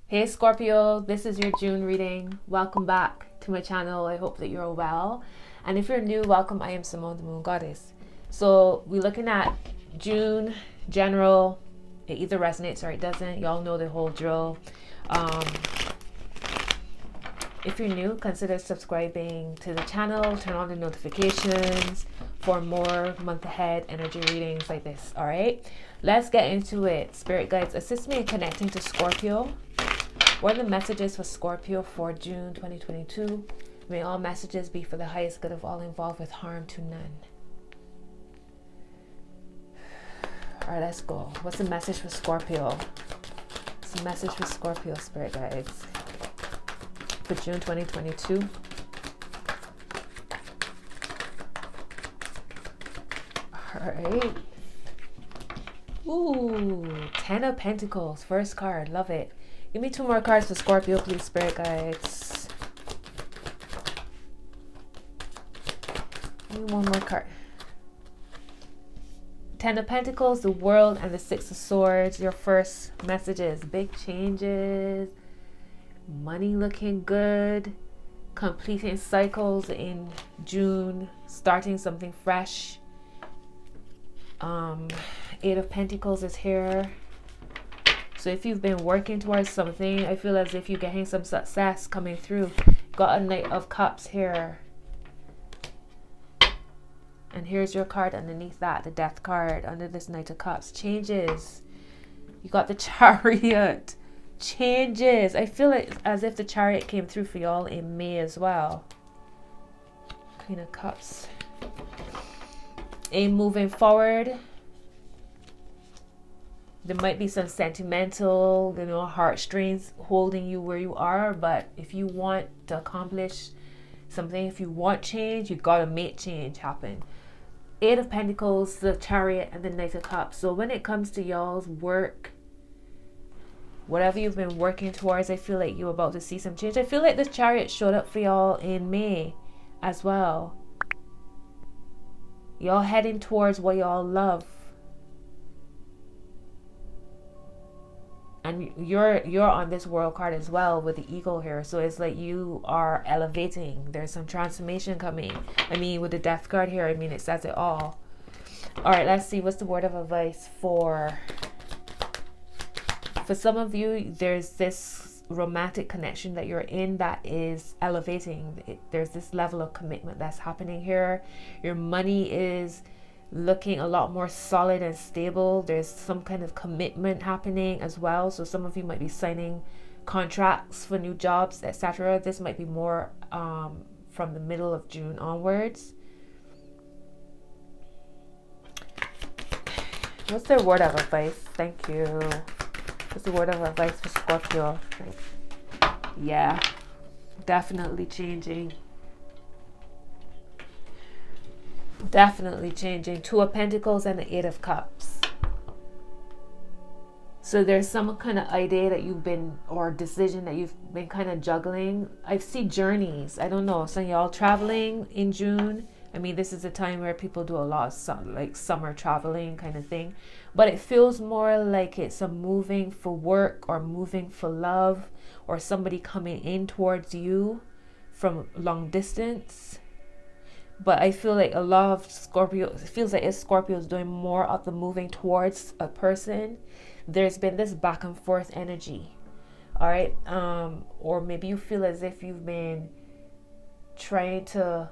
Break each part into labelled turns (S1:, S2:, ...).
S1: Hey Scorpio, this is your June reading. Welcome back to my channel. I hope that you're well. And if you're new, welcome. I am Simone, the Moon Goddess. So we're looking at June general. It either resonates or it doesn't. Y'all know the whole drill. If you're new, consider subscribing to the channel. Turn on the notifications for more month ahead energy readings like this. All right, let's get into it. Spirit guides, assist me in connecting to Scorpio. What are the messages for Scorpio for June 2022? May all messages be for the highest good of all involved with harm to none. All right, let's go. What's the message for Scorpio? What's the message for Scorpio, Spirit guides, for June 2022? All right. Ooh, 10 of Pentacles, first card. Love it. Give me two more cards for Scorpio, please, Spirit guides. Give me one more card. 10 of Pentacles, the World, and the Six of Swords. Your first messages. Big changes. Money looking good. Completing cycles in June. Starting something fresh. Eight of Pentacles is here. So if you've been working towards something, I feel as if you're getting some success coming through. Got a Knight of Cups here. And here's your card underneath that, the Death card under this Knight of Cups. Changes. You got the Chariot. Changes. I feel it as if the Chariot came through for y'all in May as well. Queen of Cups. Moving forward. There might be some sentimental, heartstrings holding you where you are. But if you want to accomplish something, if you want change, you got to make change happen. Eight of Pentacles, the Chariot, and the Knight of Cups. So when it comes to y'all's work, whatever you've been working towards, I feel like you're about to see some change. I feel like this Chariot showed up for y'all in May as well. Y'all heading towards what y'all love. And you're on this World card as well with the Eagle here. So it's like you are elevating. There's some transformation coming. I mean, with the Death card here, I mean, it says it all. All right, let's see. What's the word of advice for some of you? There's this romantic connection that you're in that is elevating. There's this level of commitment that's happening here. Your money is looking a lot more solid and stable. There's some kind of commitment happening as well. So some of you might be signing contracts for new jobs, etc. This might be more from the middle of June onwards. What's their word of advice? Thank you. What's the word of advice for Scorpio? Yeah, definitely changing. Definitely changing. Two of Pentacles and the Eight of Cups. So there's some kind of idea that you've been, or decision that you've been kind of juggling. I see journeys. I don't know. Some of y'all traveling in June. I mean, this is a time where people do a lot of like summer traveling kind of thing. But it feels more like it's a moving for work or moving for love, or somebody coming in towards you from long distance. But I feel like a lot of Scorpio, it feels like Scorpio is doing more of the moving towards a person. There's been this back and forth energy. All right. Or maybe you feel as if you've been trying to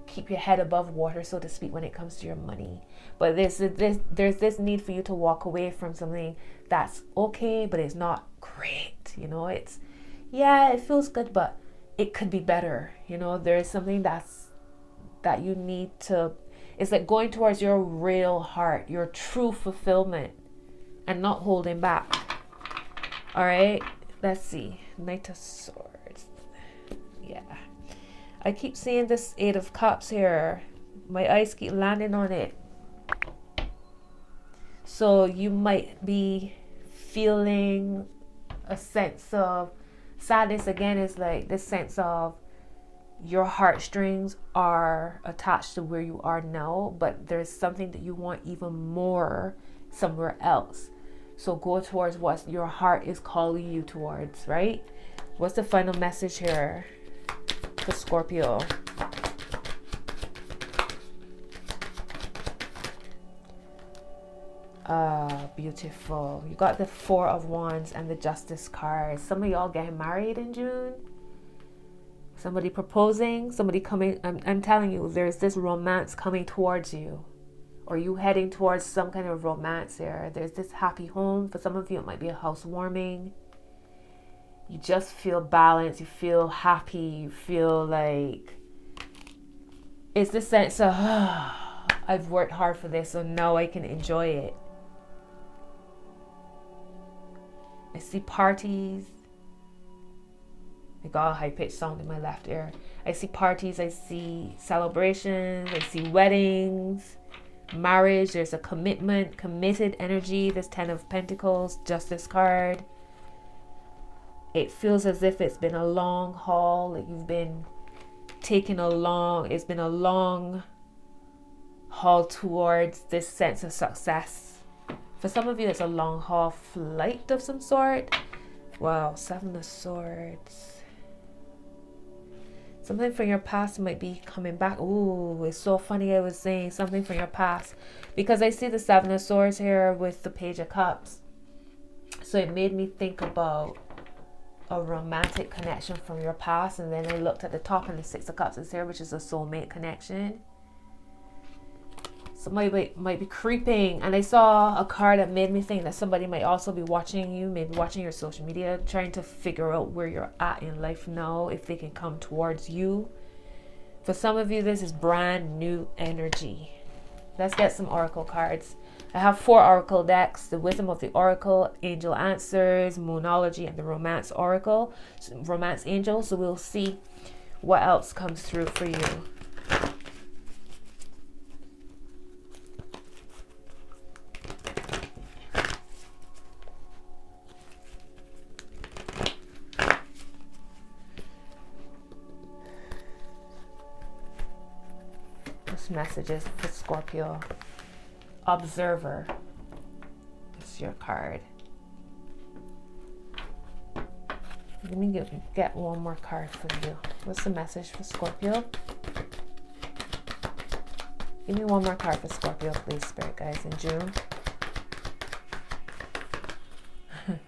S1: keep your head above water, so to speak, when it comes to your money. But there's this need for you to walk away from something that's okay, but it's not great. It feels good, but it could be better. There is something that you need to, it's like going towards your real heart, your true fulfillment, and not holding back. All right, let's see. Knight of Swords. Yeah, I keep seeing this Eight of Cups here. My eyes keep landing on it. So you might be feeling a sense of sadness. Again, it's like this sense of your heartstrings are attached to where you are now, but there's something that you want even more somewhere else. So go towards what your heart is calling you towards, right? What's the final message here for Scorpio? Beautiful. You got the Four of Wands and the Justice card. Some of y'all getting married in June. Somebody proposing, somebody coming. I'm telling you, there's this romance coming towards you. Or you heading towards some kind of romance here. There's this happy home. For some of you, it might be a housewarming. You just feel balanced. You feel happy. You feel like it's the sense of, I've worked hard for this, so now I can enjoy it. I see parties. I got a high-pitched sound in my left ear. I see parties. I see celebrations. I see weddings. Marriage. There's a commitment, committed energy. This Ten of Pentacles, Justice card. It feels as if it's been a long haul, like you've been taking it's been a long haul towards this sense of success. For some of you, it's a long haul flight of some sort. Wow, Seven of Swords. Something from your past might be coming back. Ooh, it's so funny I was saying something from your past. Because I see the Seven of Swords here with the Page of Cups. So it made me think about a romantic connection from your past. And then I looked at the top and the Six of Cups is here, which is a soulmate connection. Somebody might be creeping. And I saw a card that made me think that somebody might also be watching you, maybe watching your social media, trying to figure out where you're at in life now, if they can come towards you. For some of you, this is brand new energy. Let's get some oracle cards. I have 4 oracle decks: the Wisdom of the Oracle, Angel Answers, Moonology, and the Romance Oracle, Romance Angel. So we'll see what else comes through for you. Messages for Scorpio. Observer is your card. Let me get one more card for you. What's the message for Scorpio? Give me one more card for Scorpio, please, Spirit guys, in June.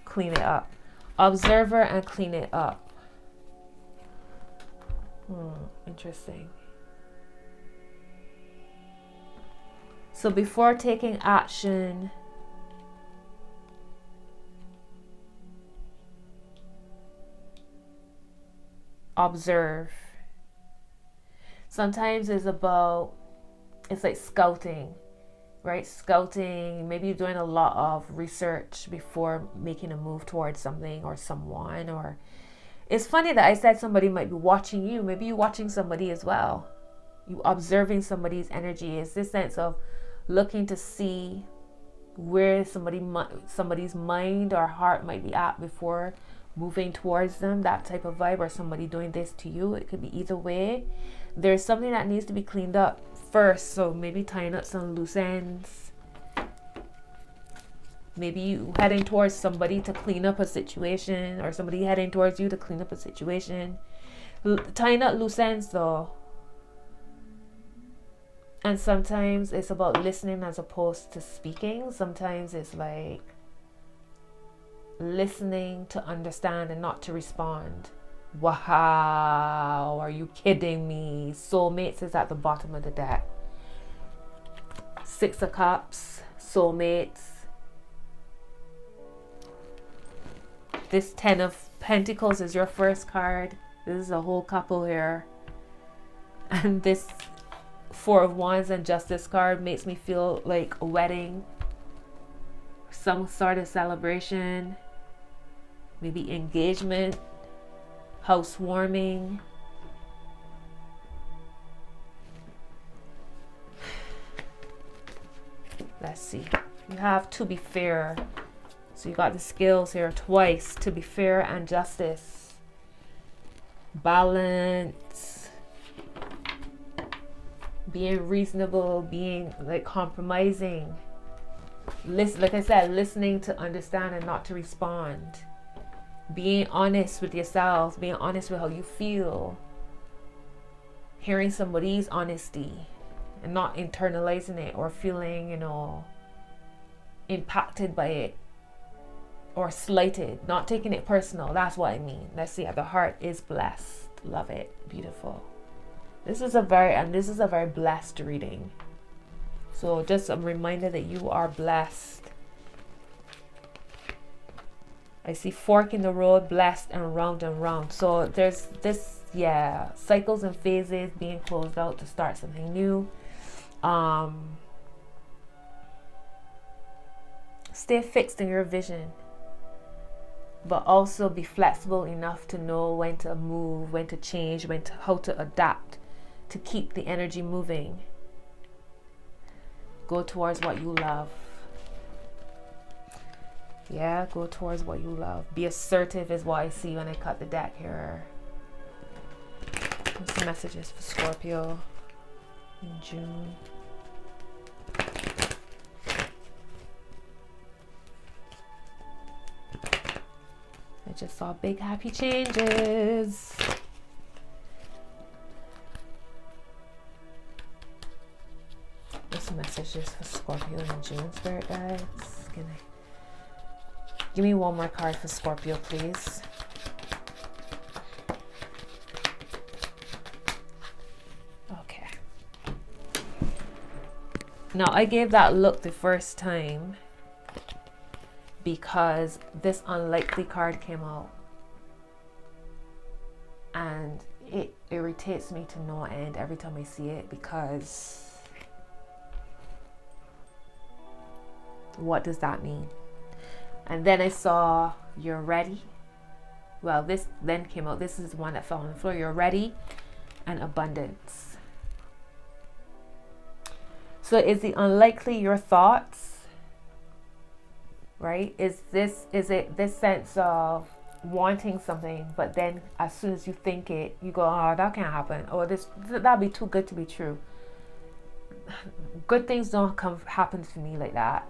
S1: Clean it up. Observer and clean it up. Interesting. So before taking action, observe. Sometimes it's like scouting, right? Scouting, maybe you're doing a lot of research before making a move towards something or someone. Or it's funny that I said somebody might be watching you. Maybe you're watching somebody as well. You observing somebody's energy. It's this sense of looking to see where somebody's mind or heart might be at before moving towards them, that type of vibe, or somebody doing this to you. It could be either way. There's something that needs to be cleaned up first, so maybe tying up some loose ends. Maybe you heading towards somebody to clean up a situation, or somebody heading towards you to clean up a situation. Tying up loose ends though. And sometimes it's about listening as opposed to speaking. Sometimes it's like listening to understand and not to respond. Wow, are you kidding me? Soulmates is at the bottom of the deck. Six of Cups, soulmates. This Ten of Pentacles is your first card. This is a whole couple here. And this Four of Wands and Justice card makes me feel like a wedding, some sort of celebration, maybe engagement, housewarming. Let's see. You have to be fair. So you got the skills here twice: to be fair and justice. Balance. Being reasonable, being like compromising. Listen, like I said, listening to understand and not to respond. Being honest with yourself, being honest with how you feel. Hearing somebody's honesty and not internalizing it or feeling, impacted by it or slighted, not taking it personal. That's what I mean. Let's see. The heart is blessed. Love it. Beautiful. This is a very blessed reading. So just a reminder that you are blessed. I see fork in the road, blessed and round and round. So there's this, cycles and phases being closed out to start something new. Stay fixed in your vision, but also be flexible enough to know when to move, when to change, how to adapt to keep the energy moving. Go towards what you love. Yeah, go towards what you love. Be assertive is what I see when I cut the deck here. What's the messages for Scorpio in June? I just saw big happy changes. What's the messages for Scorpio in June, Spirit guides? Give me one more card for Scorpio, please. Okay. Now, I gave that look the first time because this unlikely card came out. And it irritates me to no end every time I see it, because what does that mean? And then I saw you're ready. Well, this then came out. This is the one that fell on the floor. You're ready and abundance. So is the unlikely your thoughts? Right? Is it this sense of wanting something, but then as soon as you think it, you go, oh, that can't happen. Or that'd be too good to be true. Good things don't happen to me like that.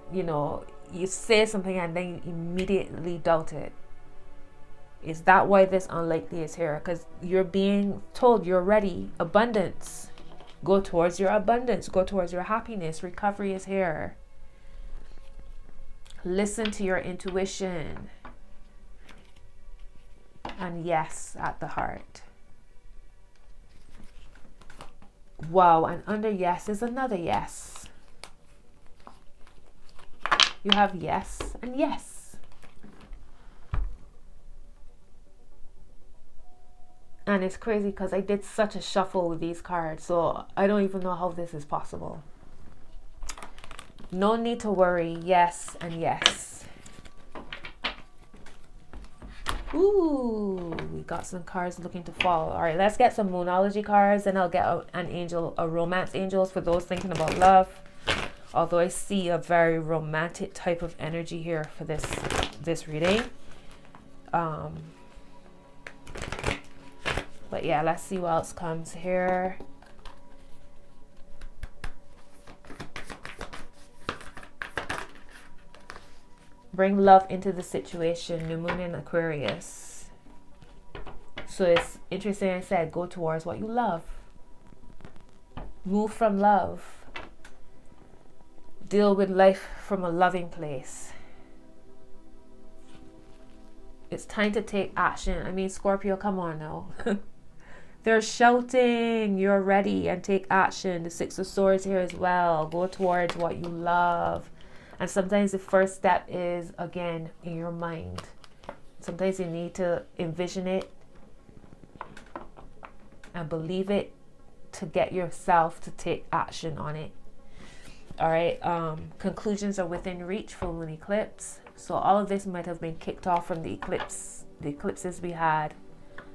S1: You say something and then you immediately doubt it. Is that why this unlikely is here? Because you're being told you're ready. Abundance. Go towards your abundance. Go towards your happiness. Recovery is here. Listen to your intuition. And yes at the heart. Wow, and under yes is another yes. You have yes and yes. And it's crazy because I did such a shuffle with these cards, so I don't even know how this is possible. No need to worry. Yes and yes. Ooh, we got some cards looking to fall. All right, let's get some Moonology cards, and I'll get a romance angels for those thinking about love. Although I see a very romantic type of energy here for this reading. But yeah, let's see what else comes here. Bring love into the situation. New moon in Aquarius. So it's interesting. I said go towards what you love. Move from love. Deal with life from a loving place. It's time to take action. I mean, Scorpio, come on now. They're shouting, you're ready, and take action. The Six of Swords here as well. Go towards what you love. And sometimes the first step is, again, in your mind. Sometimes you need to envision it and believe it to get yourself to take action on it. All right. Conclusions are within reach. Full moon eclipse. So all of this might have been kicked off from the eclipses we had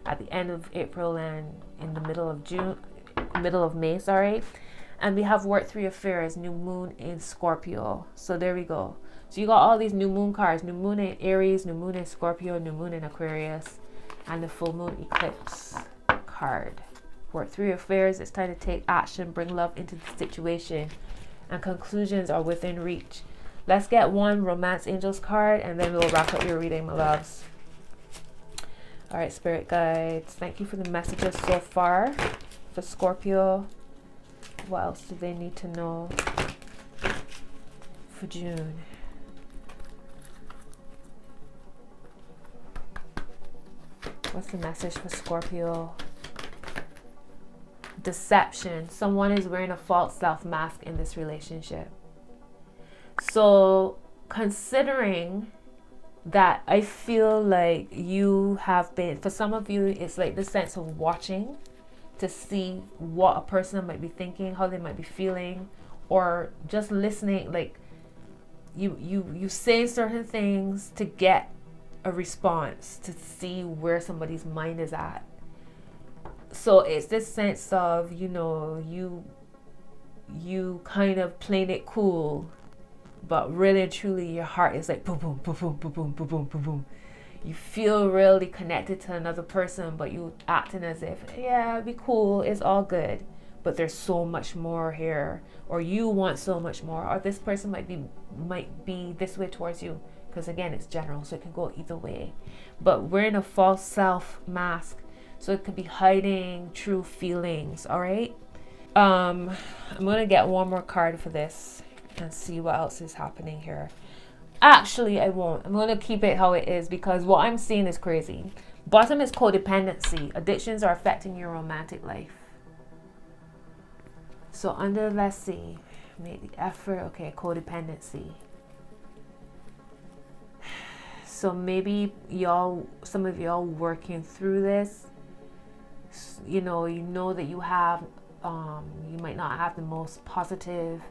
S1: at the end of April and in the middle of May, sorry. And we have worked through affairs, new moon in Scorpio. So there we go. So you got all these new moon cards, new moon in Aries, new moon in Scorpio, new moon in Aquarius, and the full moon eclipse card. Work through your affairs. It's time to take action, bring love into the situation, and conclusions are within reach. Let's get one Romance Angels card, and then we'll wrap up your reading, my loves. All right, Spirit Guides, thank you for the messages so far. For Scorpio, what else do they need to know for June? What's the message for Scorpio? Deception. Someone is wearing a false self mask in this relationship. So considering that, I feel like you have been, for some of you, it's like the sense of watching to see what a person might be thinking, how they might be feeling, or just listening. Like you say certain things to get a response, to see where somebody's mind is at. So it's this sense of, you kind of playing it cool, but really and truly your heart is like boom, boom, boom, boom, boom, boom, boom, boom, boom, boom. You feel really connected to another person, but you acting as if, yeah, it'd be cool, it's all good. But there's so much more here, or you want so much more, or this person might be this way towards you. Because again, it's general, so it can go either way. But wearing a false self mask, so it could be hiding true feelings. All right. I'm gonna get one more card for this and see what else is happening here. Actually, I won't. I'm gonna keep it how it is, because what I'm seeing is crazy. Bottom is codependency. Addictions are affecting your romantic life. So under, let's see, make the effort. Okay, codependency. So maybe some of y'all working through this. You know that you have, you might not have the most positive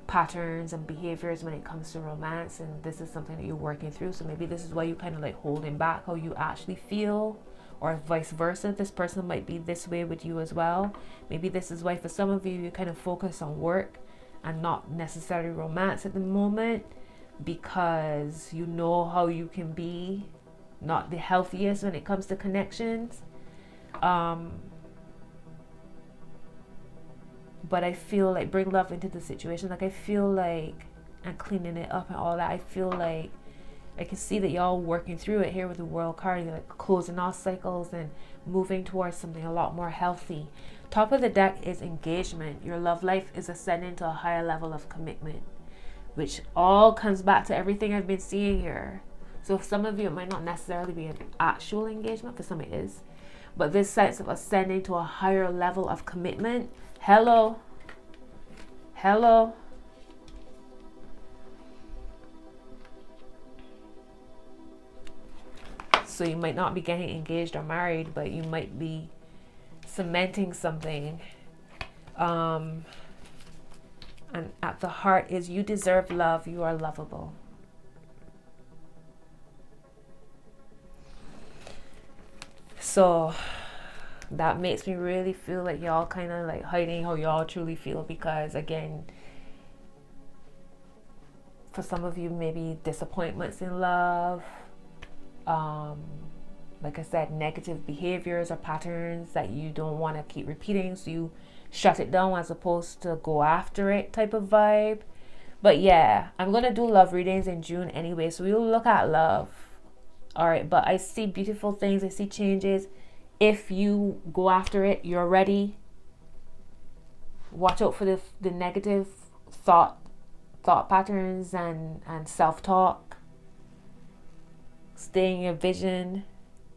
S1: patterns and behaviors when it comes to romance, and this is something that you're working through. So maybe this is why you kind of like holding back how you actually feel, or vice versa. This person might be this way with you as well. Maybe this is why for some of you kind of focus on work and not necessarily romance at the moment, because you know how you can be not the healthiest when it comes to connections. But I feel like bring love into the situation. Like I feel like, and cleaning it up and all that, I feel like I can see that y'all working through it here with the World card. You're like closing off cycles and moving towards something a lot more healthy. Top of the deck is engagement. Your love life is ascending to a higher level of commitment, which all comes back to everything I've been seeing here. So for some of you, it might not necessarily be an actual engagement. For some it is. But this sense of ascending to a higher level of commitment. Hello. So you might not be getting engaged or married, but you might be cementing something. And at the heart is you deserve love. You are lovable. So that makes me really feel like y'all kind of like hiding how y'all truly feel, because again, for some of you, maybe disappointments in love, like I said, negative behaviors or patterns that you don't want to keep repeating, so you shut it down as opposed to go after it type of vibe. But yeah, I'm gonna do love readings in June anyway, so we'll look at love. All right, but I see beautiful things, I see changes. If you go after it, you're ready. Watch out for the negative thought patterns and self-talk. Stay in your vision.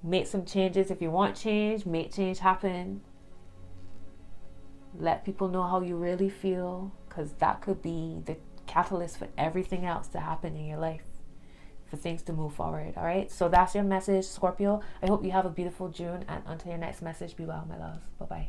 S1: Make some changes. If you want change, make change happen. Let people know how you really feel, because that could be the catalyst for everything else to happen in your life, for things to move forward. All right, so that's your message, Scorpio. I hope you have a beautiful June, and until your next message, be well, my love. Bye bye.